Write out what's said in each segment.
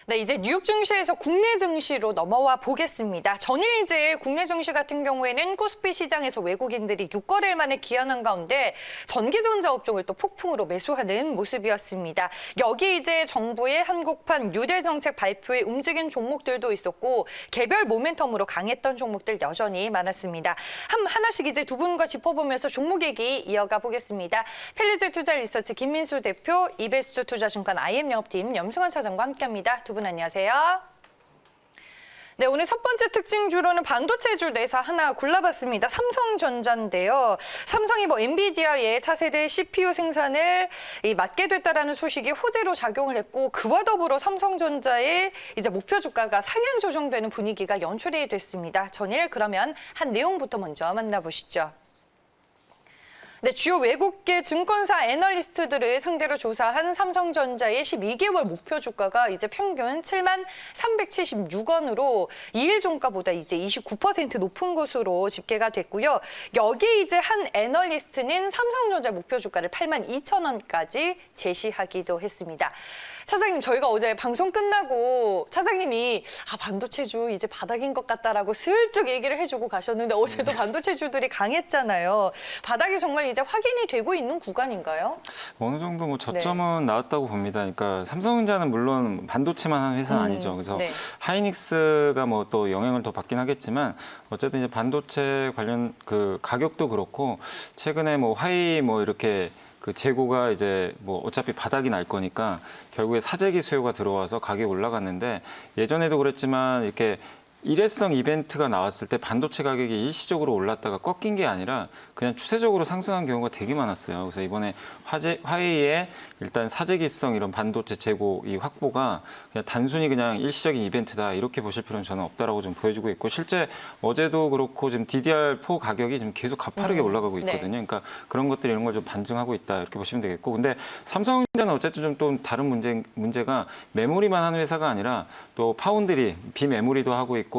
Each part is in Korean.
네, 이제 뉴욕 증시에서 국내 증시로 넘어와 보겠습니다. 전일 이제 국내 증시 같은 경우에는 코스피 시장에서 외국인들이 6거래일 만에 기한한 가운데 전기전자 업종을 또 폭풍으로 매수하는 모습이었습니다. 여기 이제 정부의 한국판 뉴딜 정책 발표에 움직인 종목들도 있었고 개별 모멘텀으로 강했던 종목들 여전히 많았습니다. 하나씩 이제 두 분과 짚어보면서 종목 얘기 이어가 보겠습니다. 펠리즈 투자 리서치 김민수 대표, 이베스트 투자증권 IM 영업팀 염승환 차장과 함께합니다. 두 분 안녕하세요. 네, 오늘 첫 번째 특징주로는 반도체주 내사 하나 골라봤습니다. 삼성전자인데요. 삼성이 엔비디아의 차세대 CPU 생산을 맡게 됐다라는 소식이 호재로 작용을 했고 그와 더불어 삼성전자의 이제 목표 주가가 상향 조정되는 분위기가 연출이 됐습니다. 전일 그러면 한 내용부터 먼저 만나보시죠. 네, 주요 외국계 증권사 애널리스트들을 상대로 조사한 삼성전자의 12개월 목표 주가가 이제 평균 7376원으로 2일 종가보다 이제 29% 높은 것으로 집계가 됐고요. 여기 이제 한 애널리스트는 삼성전자 목표 주가를 82,000원까지 제시하기도 했습니다. 차장님, 저희가 어제 방송 끝나고 차장님이 반도체주 이제 바닥인 것 같다라고 슬쩍 얘기를 해주고 가셨는데 어제도 반도체주들이 강했잖아요. 바닥이 정말 이제 확인이 되고 있는 구간인가요? 어느 정도 저점은 나왔다고 봅니다. 그러니까 삼성전자는 물론 반도체만 하는 회사는 아니죠. 그래서 네. 하이닉스가 또 영향을 더 받긴 하겠지만 어쨌든 이제 반도체 관련 그 가격도 그렇고 최근에 화이 이렇게 그 재고가 이제 어차피 바닥이 날 거니까 결국에 사재기 수요가 들어와서 가격이 올라갔는데 예전에도 그랬지만 이렇게 일회성 이벤트가 나왔을 때 반도체 가격이 일시적으로 올랐다가 꺾인 게 아니라 그냥 추세적으로 상승한 경우가 되게 많았어요. 그래서 이번에 화웨이의 일단 사재기성 이런 반도체 재고 이 확보가 그냥 단순히 그냥 일시적인 이벤트다 이렇게 보실 필요는 저는 없다라고 좀 보여주고 있고 실제 어제도 그렇고 지금 DDR4 가격이 좀 계속 가파르게 올라가고 있거든요. 그러니까 그런 것들 이런 걸 좀 반증하고 있다 이렇게 보시면 되겠고 근데 삼성전자는 어쨌든 좀 또 다른 문제가 메모리만 하는 회사가 아니라 또 파운드리 비메모리도 하고 있고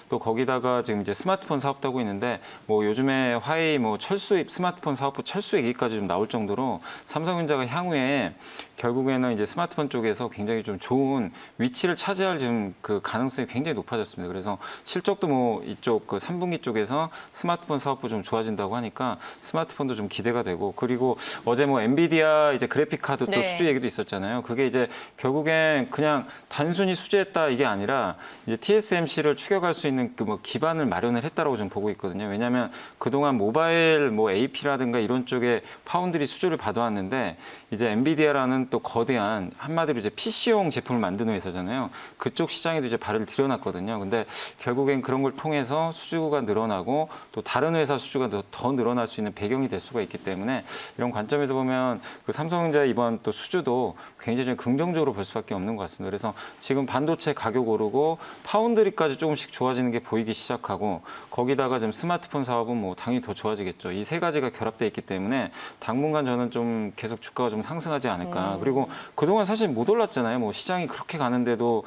또 거기다가 지금 이제 스마트폰 사업도 하고 있는데 요즘에 화웨이 철수입 스마트폰 사업부 철수 얘기까지 좀 나올 정도로 삼성전자가 향후에 결국에는 이제 스마트폰 쪽에서 굉장히 좀 좋은 위치를 차지할 지금 그 가능성이 굉장히 높아졌습니다. 그래서 실적도 이쪽 그 3분기 쪽에서 스마트폰 사업부 좀 좋아진다고 하니까 스마트폰도 좀 기대가 되고 그리고 어제 엔비디아 이제 그래픽 카드 또 수주 얘기도 있었잖아요. 그게 이제 결국엔 그냥 단순히 수주했다 이게 아니라 이제 TSMC를 추격할 수 있는 그 기반을 마련을 했다라고 좀 보고 있거든요. 왜냐하면 그동안 모바일 AP라든가 이런 쪽에 파운드리 수주를 받아왔는데 이제 엔비디아라는 또 거대한 한마디로 이제 PC용 제품을 만드는 회사잖아요. 그쪽 시장에도 이제 발을 들여놨거든요. 근데 결국엔 그런 걸 통해서 수주가 늘어나고 또 다른 회사 수주가 더 늘어날 수 있는 배경이 될 수가 있기 때문에 이런 관점에서 보면 그 삼성전자 이번 또 수주도 굉장히 좀 긍정적으로 볼 수밖에 없는 것 같습니다. 그래서 지금 반도체 가격 오르고 파운드리까지 조금씩 좋아지는 게 보이기 시작하고 거기다가 지금 스마트폰 사업은 당연히 더 좋아지겠죠. 이 세 가지가 결합돼 있기 때문에 당분간 저는 좀 계속 주가가 좀 상승하지 않을까. 그리고 그동안 사실 못 올랐잖아요. 시장이 그렇게 가는데도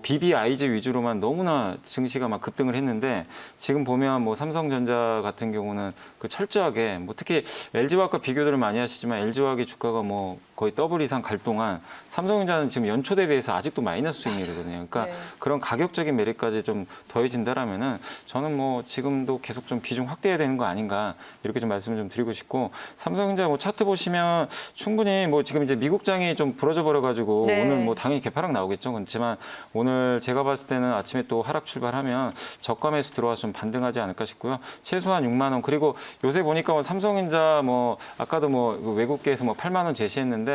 BBIG 위주로만 너무나 증시가 막 급등을 했는데 지금 보면 삼성전자 같은 경우는 그 철저하게 특히 LG화학과 비교들을 많이 하시지만 LG화학의 주가가 거의 더블 이상 갈 동안 삼성전자는 지금 연초 대비해서 아직도 마이너스 수익률이거든요. 그러니까 그런 가격적인 매력까지 좀 더해진다라면은 저는 지금도 계속 좀 비중 확대해야 되는 거 아닌가 이렇게 좀 말씀을 좀 드리고 싶고 삼성전자 차트 보시면 충분히 지금 이제 미국장이 좀 부러져 버려가지고 오늘 당연히 개파락 나오겠죠. 그렇지만 오늘 제가 봤을 때는 아침에 또 하락 출발하면 저가 매수 들어와서 좀 반등하지 않을까 싶고요. 최소한 6만 원 그리고 요새 보니까 삼성전자 아까도 외국계에서 8만 원 제시했는데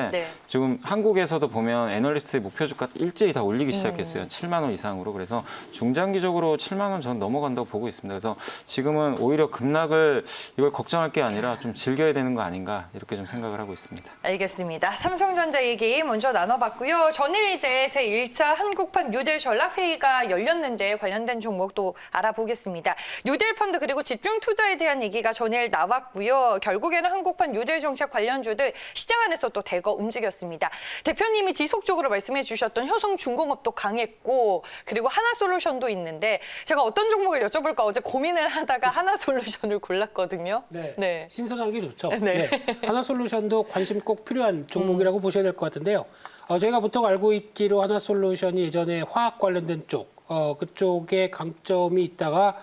지금 한국에서도 보면 애널리스트의 목표 주가 일제히 다 올리기 시작했어요. 7만 원 이상으로. 그래서 중장기적으로 7만 원 전 넘어간다고 보고 있습니다. 그래서 지금은 오히려 급락을 이걸 걱정할 게 아니라 좀 즐겨야 되는 거 아닌가 이렇게 좀 생각을 하고 있습니다. 알겠습니다. 삼성전자 얘기 먼저 나눠봤고요. 전일 이제 제1차 한국판 뉴딜 전략회의가 열렸는데 관련된 종목도 알아보겠습니다. 뉴딜 펀드 그리고 집중 투자에 대한 얘기가 전일 나왔고요. 결국에는 한국판 뉴딜 정책 관련주들 시장 안에서 또 대거 움직였습니다. 대표님이 지속적으로 말씀해 주셨던 효성중공업도 강했고 그리고 하나솔루션도 있는데 제가 어떤 종목을 여쭤볼까 어제 고민을 하다가 하나솔루션을 골랐거든요. 네. 신선한 게 좋죠. 네. 하나솔루션도 관심 꼭 필요한 종목이라고 보셔야 될 것 같은데요. 저희가 보통 알고 있기로 하나솔루션이 예전에 화학 관련된 쪽, 그쪽에 강점이 있다가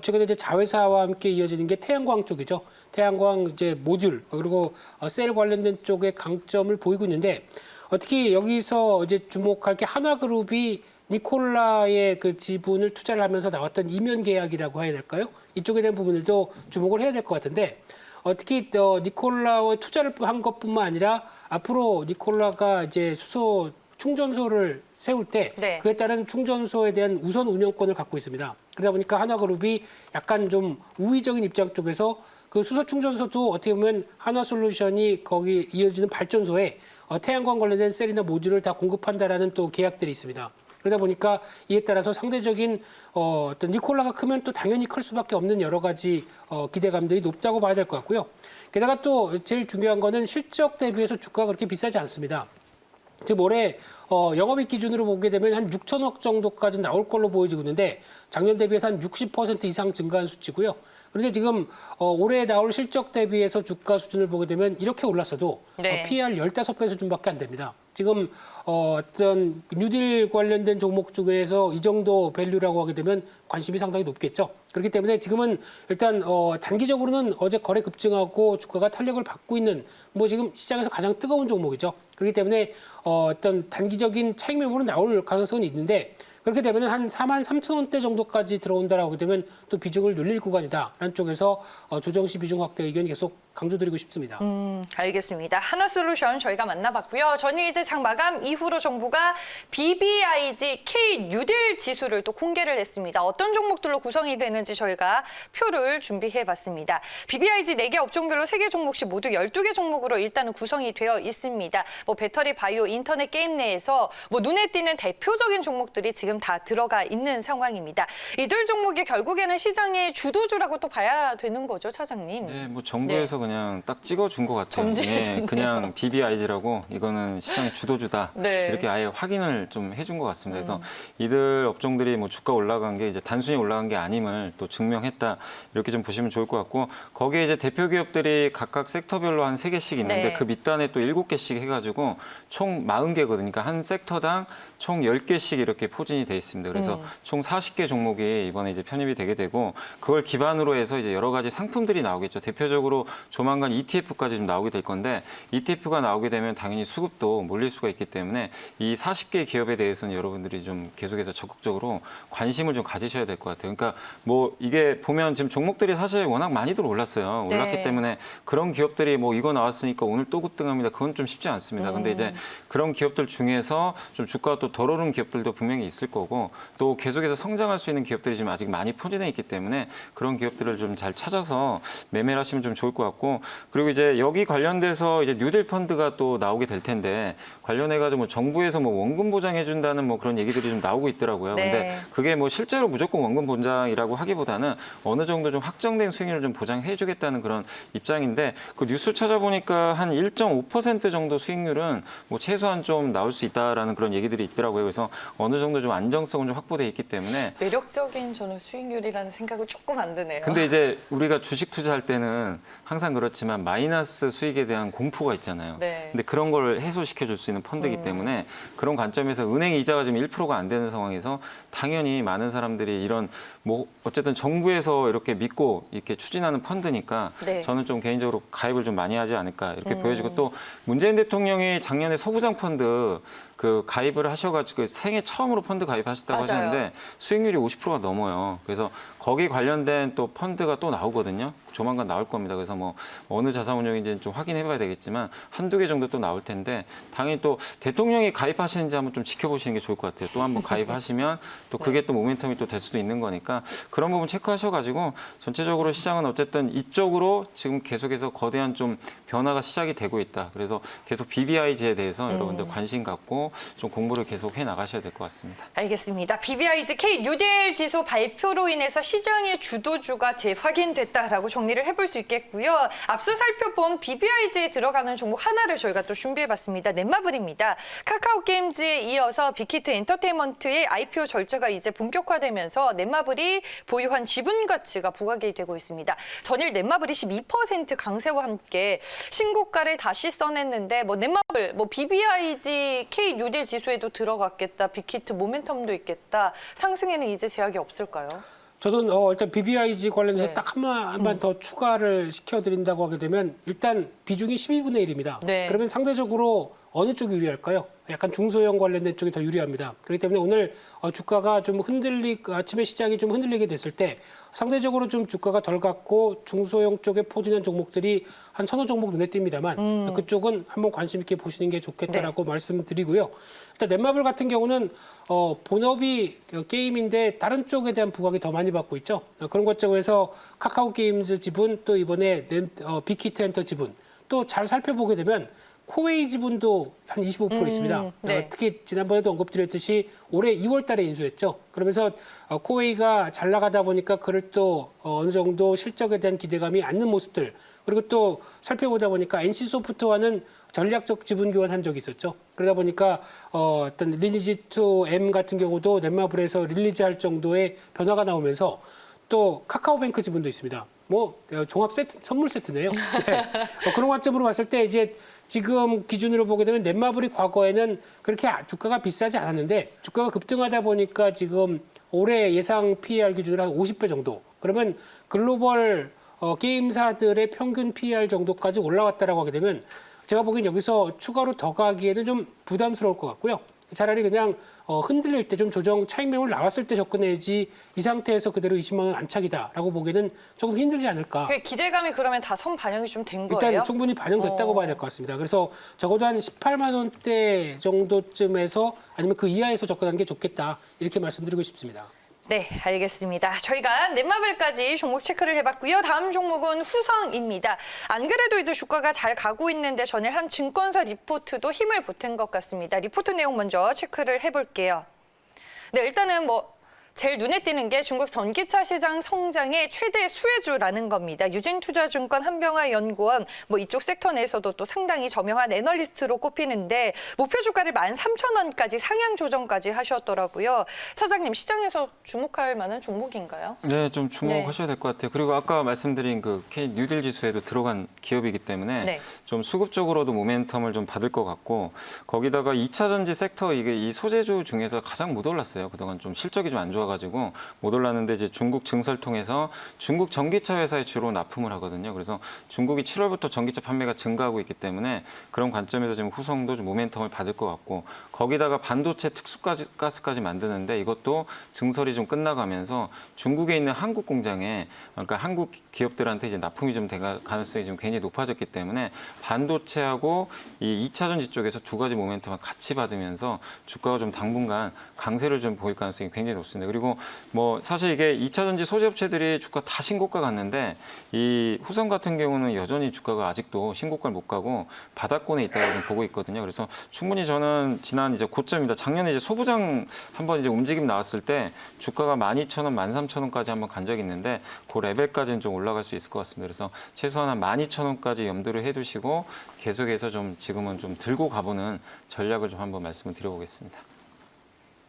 최근에 이제 자회사와 함께 이어지는 게 태양광 쪽이죠. 태양광 이제 모듈 그리고 셀 관련된 쪽에 강점을 보이고 있는데 특히 여기서 이제 주목할 게 하나그룹이 니콜라의 그 지분을 투자를 하면서 나왔던 이면 계약이라고 해야 될까요? 이쪽에 대한 부분들도 주목을 해야 될 것 같은데 특히 니콜라와 투자를 한 것뿐만 아니라 앞으로 니콜라가 이제 수소 충전소를 세울 때 네. 그에 따른 충전소에 대한 우선 운영권을 갖고 있습니다. 그러다 보니까 하나그룹이 약간 좀 우위적인 입장 쪽에서 그 수소 충전소도 어떻게 보면 하나솔루션이 거기 이어지는 발전소에 태양광 관련된 셀이나 모듈을 다 공급한다라는 또 계약들이 있습니다. 그러다 보니까 이에 따라서 상대적인 어떤 니콜라가 크면 또 당연히 클 수밖에 없는 여러 가지 기대감들이 높다고 봐야 될 것 같고요. 게다가 또 제일 중요한 거는 실적 대비해서 주가가 그렇게 비싸지 않습니다. 즉 올해 영업이익 기준으로 보게 되면 한 6천억 정도까지 나올 걸로 보여지고 있는데 작년 대비해서 한 60% 이상 증가한 수치고요. 그런데 지금 올해 나올 실적 대비해서 주가 수준을 보게 되면 이렇게 올랐어도 네. PER 15배 수준밖에 안 됩니다. 지금 어떤 뉴딜 관련된 종목 중에서 이 정도 밸류라고 하게 되면 관심이 상당히 높겠죠. 그렇기 때문에 지금은 일단 단기적으로는 어제 거래 급증하고 주가가 탄력을 받고 있는 뭐 지금 시장에서 가장 뜨거운 종목이죠. 그렇기 때문에 어떤 단기적인 차익 매물은 나올 가능성은 있는데 그렇게 되면 한 4만 3천 원대 정도까지 들어온다라고 하게 되면 또 비중을 늘릴 구간이다라는 쪽에서 조정 시 비중 확대 의견 계속 강조드리고 싶습니다. 알겠습니다. 하나솔루션 저희가 만나봤고요. 저는 이제 장 마감 이후로 정부가 BBIG K 뉴딜 지수를 또 공개를 했습니다. 어떤 종목들로 구성이 되는지 저희가 표를 준비해봤습니다. BBIG 4개 업종별로 3개 종목씩 모두 12개 종목으로 일단은 구성이 되어 있습니다. 뭐 배터리, 바이오, 인터넷, 게임 내에서 뭐 눈에 띄는 대표적인 종목들이 지금 다 들어가 있는 상황입니다. 이들 종목이 결국에는 시장의 주도주라고 또 봐야 되는 거죠, 차장님. 네, 뭐 정부에서 그냥 딱 찍어준 것 같아요. 점지해줬네요. 그냥 BBIG라고 이거는 시장의 주도주다. 네. 이렇게 아예 확인을 좀 해준 것 같습니다. 그래서 이들 업종들이 뭐 주가 올라간 게 이제 단순히 올라간 게 아님을 또 증명했다. 이렇게 좀 보시면 좋을 것 같고 거기에 이제 대표 기업들이 각각 섹터별로 한 3개씩 있는데 네. 그 밑단에 또 7개씩 해가지고 총 40개거든요. 그러니까 한 섹터당 총 10개씩 이렇게 포진이 돼 있습니다. 그래서 총 40개 종목이 이번에 이제 편입이 되게 되고 그걸 기반으로 해서 이제 여러 가지 상품들이 나오겠죠. 대표적으로 조만간 ETF까지 좀 나오게 될 건데 ETF가 나오게 되면 당연히 수급도 몰릴 수가 있기 때문에 이 40개 기업에 대해서는 여러분들이 좀 계속해서 적극적으로 관심을 좀 가지셔야 될 것 같아요. 그러니까 뭐 이게 보면 지금 종목들이 사실 워낙 많이들 올랐어요. 올랐기 네. 때문에 그런 기업들이 뭐 이거 나왔으니까 오늘 또 급등합니다. 그건 좀 쉽지 않습니다. 근데 이제 그런 기업들 중에서 좀 주가가 또 덜 오른 기업들도 분명히 있을 거고 또 계속해서 성장할 수 있는 기업들이 지금 아직 많이 포진해 있기 때문에 그런 기업들을 좀 잘 찾아서 매매를 하시면 좀 좋을 것 같고 그리고 이제 여기 관련돼서 이제 뉴딜 펀드가 또 나오게 될 텐데 관련해가지고 뭐 정부에서 뭐 원금 보장해준다는 뭐 그런 얘기들이 좀 나오고 있더라고요. 네. 근데 그게 뭐 실제로 무조건 원금 보장이라고 하기보다는 어느 정도 좀 확정된 수익률을 좀 보장해주겠다는 그런 입장인데 그 뉴스 찾아보니까 한 1.5% 정도 수익률은 뭐 최소한 좀 나올 수 있다라는 그런 얘기들이 있더라고요. 그래서 어느 정도 좀 안정성은 좀 확보돼 있기 때문에 매력적인 저는 수익률이라는 생각은 조금 안 드네요. 근데 이제 우리가 주식 투자할 때는 항상 그렇지만 마이너스 수익에 대한 공포가 있잖아요. 네. 근데 그런 걸 해소시켜 줄 수 있는 펀드이기 때문에 그런 관점에서 은행 이자가 지금 1%가 안 되는 상황에서 당연히 많은 사람들이 이런 뭐 어쨌든 정부에서 이렇게 믿고 이렇게 추진하는 펀드니까 네. 저는 좀 개인적으로 가입을 좀 많이 하지 않을까 이렇게 보여지고 또 문재인 대통령이 작년에 소부장 펀드 그 가입을 하셔가지고 생애 처음으로 펀드 가입하셨다고 맞아요. 하셨는데 수익률이 50%가 넘어요. 그래서 거기 관련된 또 펀드가 또 나오거든요. 조만간 나올 겁니다. 그래서 뭐 어느 자산운용인지는 좀 확인해봐야 되겠지만 한두 개 정도 또 나올 텐데 당연히 또 대통령이 가입하시는지 한번 좀 지켜보시는 게 좋을 것 같아요. 또 한번 가입하시면 또 그게 또 모멘텀이 또 될 수도 있는 거니까 그런 부분 체크하셔가지고 전체적으로 시장은 어쨌든 이쪽으로 지금 계속해서 거대한 좀 변화가 시작이 되고 있다. 그래서 계속 BBIG에 대해서 여러분들 관심 갖고 좀 공부를 계속 계속 해 나가셔야 될 것 같습니다. 알겠습니다. BBIG K 뉴딜 지수 발표로 인해서 시장의 주도주가 재확인됐다라고 정리를 해볼 수 있겠고요. 앞서 살펴본 BBIG에 들어가는 종목 하나를 저희가 또 준비해봤습니다. 넷마블입니다. 카카오게임즈에 이어서 빅히트 엔터테인먼트의 IPO 절차가 이제 본격화되면서 넷마블이 보유한 지분 가치가 부각이 되고 있습니다. 전일 넷마블이 12% 강세와 함께 신고가를 다시 써냈는데 넷마블, BBIG K 뉴딜 지수에도 들어갔겠다. 빅히트 모멘텀도 있겠다. 상승에는 이제 제약이 없을까요? 저도 일단 BBIG 관련해서 네. 딱 한번 더 추가를 시켜드린다고 하게 되면 일단 비중이 12분의 1입니다. 네. 그러면 상대적으로 어느 쪽이 유리할까요? 약간 중소형 관련된 쪽이 더 유리합니다. 그렇기 때문에 오늘 주가가 좀 아침에 시장이 좀 흔들리게 됐을 때 상대적으로 좀 주가가 덜 갔고 중소형 쪽에 포진한 종목들이 한 서너 종목 눈에 띕니다만 그쪽은 한번 관심 있게 보시는 게 좋겠다라고 말씀드리고요. 일단 넷마블 같은 경우는 본업이 게임인데 다른 쪽에 대한 부각이 더 많이 받고 있죠. 그런 것점에서 카카오 게임즈 지분 또 이번에 빅히트 엔터 지분 또 잘 살펴보게 되면 코웨이 지분도 한 25% 있습니다. 네. 특히 지난번에도 언급드렸듯이 올해 2월 달에 인수했죠. 그러면서 코웨이가 잘 나가다 보니까 그를 또 어느 정도 실적에 대한 기대감이 않는 모습들 그리고 또 살펴보다 보니까 NC소프트와는 전략적 지분 교환한 적이 있었죠. 그러다 보니까 어떤 리니지2 M 같은 경우도 넷마블에서 릴리즈할 정도의 변화가 나오면서 또 카카오뱅크 지분도 있습니다. 종합 세트, 선물 세트네요. 네. 그런 관점으로 봤을 때 이제 지금 기준으로 보게 되면 넷마블이 과거에는 그렇게 주가가 비싸지 않았는데 주가가 급등하다 보니까 지금 올해 예상 PER 기준으로 한 50배 정도. 그러면 글로벌 게임사들의 평균 PER 정도까지 올라왔다라고 하게 되면 제가 보기엔 여기서 추가로 더 가기에는 좀 부담스러울 것 같고요. 차라리 그냥 흔들릴 때 좀 조정 차익 매물 나왔을 때 접근해야지 이 상태에서 그대로 20만 원 안착이다라고 보기에는 조금 힘들지 않을까. 기대감이 그러면 다 선 반영이 좀 된 거예요? 일단 충분히 반영됐다고 봐야 될 것 같습니다. 그래서 적어도 한 18만 원대 정도쯤에서 아니면 그 이하에서 접근하는 게 좋겠다. 이렇게 말씀드리고 싶습니다. 네, 알겠습니다. 저희가 넷마블까지 종목 체크를 해봤고요. 다음 종목은 후성입니다. 안 그래도 이제 주가가 잘 가고 있는데 전일 한 증권사 리포트도 힘을 보탠 것 같습니다. 리포트 내용 먼저 체크를 해볼게요. 네, 일단은 제일 눈에 띄는 게 중국 전기차 시장 성장의 최대 수혜주라는 겁니다. 유진투자증권 한병화연구원 이쪽 섹터 내에서도 또 상당히 저명한 애널리스트로 꼽히는데 목표 주가를 13,000원까지 상향 조정까지 하셨더라고요. 차장님, 시장에서 주목할 만한 종목인가요? 네, 좀 주목하셔야 될 것 같아요. 그리고 아까 말씀드린 그 K 뉴딜 지수에도 들어간 기업이기 때문에 네. 좀 수급적으로도 모멘텀을 좀 받을 것 같고 거기다가 2차 전지 섹터 이게 이 소재주 중에서 가장 못 올랐어요. 그동안 좀 실적이 좀 안 좋아 가지고 못 올랐는데 이제 중국 증설 통해서 중국 전기차 회사에 주로 납품을 하거든요. 그래서 중국이 7월부터 전기차 판매가 증가하고 있기 때문에 그런 관점에서 지금 후성도 좀 모멘텀을 받을 것 같고 거기다가 반도체 특수가스까지 만드는데 이것도 증설이 좀 끝나가면서 중국에 있는 한국 공장에 그러니까 한국 기업들한테 이제 납품이 좀 될 가능성이 좀 굉장히 높아졌기 때문에 반도체하고 이 2차 전지 쪽에서 두 가지 모멘텀을 같이 받으면서 주가가 좀 당분간 강세를 좀 보일 가능성이 굉장히 높습니다. 그리고 사실 이게 2차 전지 소재 업체들이 주가 다 신고가 갔는데 이 후성 같은 경우는 여전히 주가가 아직도 신고가를 못 가고 바닥권에 있다고 좀 보고 있거든요. 그래서 충분히 저는 지난 이제 고점입니다. 작년에 이제 소부장 한번 이제 움직임 나왔을 때 주가가 12,000원, 13,000원까지 한번 간 적이 있는데 그 레벨까지는 좀 올라갈 수 있을 것 같습니다. 그래서 최소한 한 12,000원까지 염두를 해두시고 계속해서 좀 지금은 좀 들고 가보는 전략을 좀 한번 말씀을 드려보겠습니다.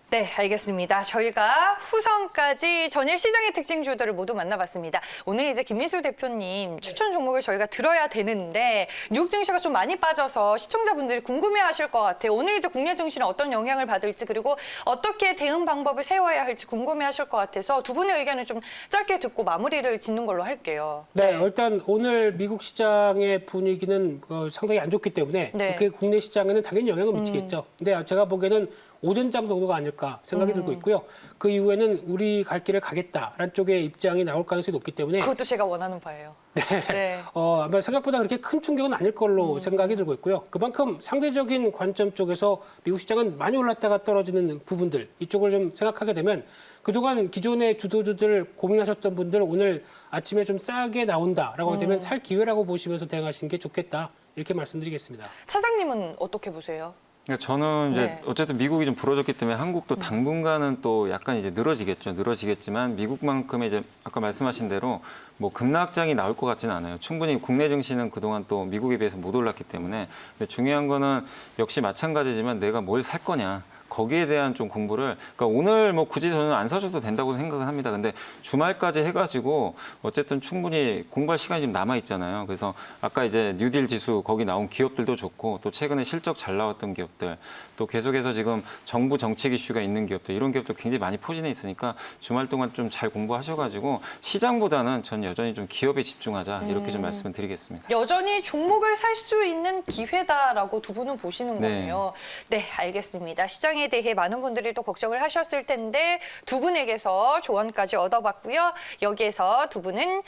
네, 알겠습니다. 저희가 후성까지 전일 시장의 특징주들을 모두 만나봤습니다. 오늘 이제 김민수 대표님 추천 종목을 저희가 들어야 되는데 뉴욕 증시가 좀 많이 빠져서 시청자분들이 궁금해하실 것 같아요. 오늘 이제 국내 증시는 어떤 영향을 받을지 그리고 어떻게 대응 방법을 세워야 할지 궁금해하실 것 같아서 두 분의 의견을 좀 짧게 듣고 마무리를 짓는 걸로 할게요. 네, 일단 오늘 미국 시장의 분위기는 상당히 안 좋기 때문에 네. 그게 국내 시장에는 당연히 영향을 미치겠죠. 근데 제가 보기에는 오전장 정도가 아닐까 생각이 들고 있고요. 그 이후에는 우리 갈 길을 가겠다라는 쪽의 입장이 나올 가능성이 높기 때문에 그것도 제가 원하는 바예요. 네. 아마 생각보다 그렇게 큰 충격은 아닐 걸로 생각이 들고 있고요. 그만큼 상대적인 관점 쪽에서 미국 시장은 많이 올랐다가 떨어지는 부분들 이쪽을 좀 생각하게 되면 그동안 기존의 주도주들 고민하셨던 분들 오늘 아침에 좀 싸게 나온다라고 되면 살 기회라고 보시면서 대응하시는 게 좋겠다 이렇게 말씀드리겠습니다. 차장님은 어떻게 보세요? 그러니까 저는 이제 네. 어쨌든 미국이 좀 부러졌기 때문에 한국도 당분간은 또 약간 이제 늘어지겠죠. 늘어지겠지만 미국만큼의 이제 아까 말씀하신 대로 뭐 급락장이 나올 것 같지는 않아요. 충분히 국내 증시는 그동안 또 미국에 비해서 못 올랐기 때문에. 근데 중요한 거는 역시 마찬가지지만 내가 뭘 살 거냐. 거기에 대한 좀 공부를, 그러니까 오늘 뭐 굳이 저는 안 사셔도 된다고 생각은 합니다. 근데 주말까지 해가지고 어쨌든 충분히 공부할 시간이 좀 남아 있잖아요. 그래서 아까 이제 뉴딜 지수 거기 나온 기업들도 좋고 또 최근에 실적 잘 나왔던 기업들 또 계속해서 지금 정부 정책 이슈가 있는 기업들 이런 기업들 굉장히 많이 포진해 있으니까 주말 동안 좀 잘 공부하셔가지고 시장보다는 전 여전히 좀 기업에 집중하자 이렇게 좀 말씀을 드리겠습니다. 여전히 종목을 살 수 있는 기회다라고 두 분은 보시는 네. 거네요. 네, 알겠습니다. 시장에 대해 많은 분들이 또 걱정을 하셨을 텐데 두 분에게서 조언까지 얻어봤고요. 여기에서 두 분은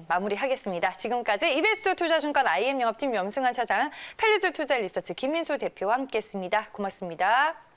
마무리하겠습니다. 지금까지 이베스트 투자증권 IM 영업팀 염승환 차장, 펠리즈 투자 리서치 김민수 대표와 함께했습니다. 고맙습니다.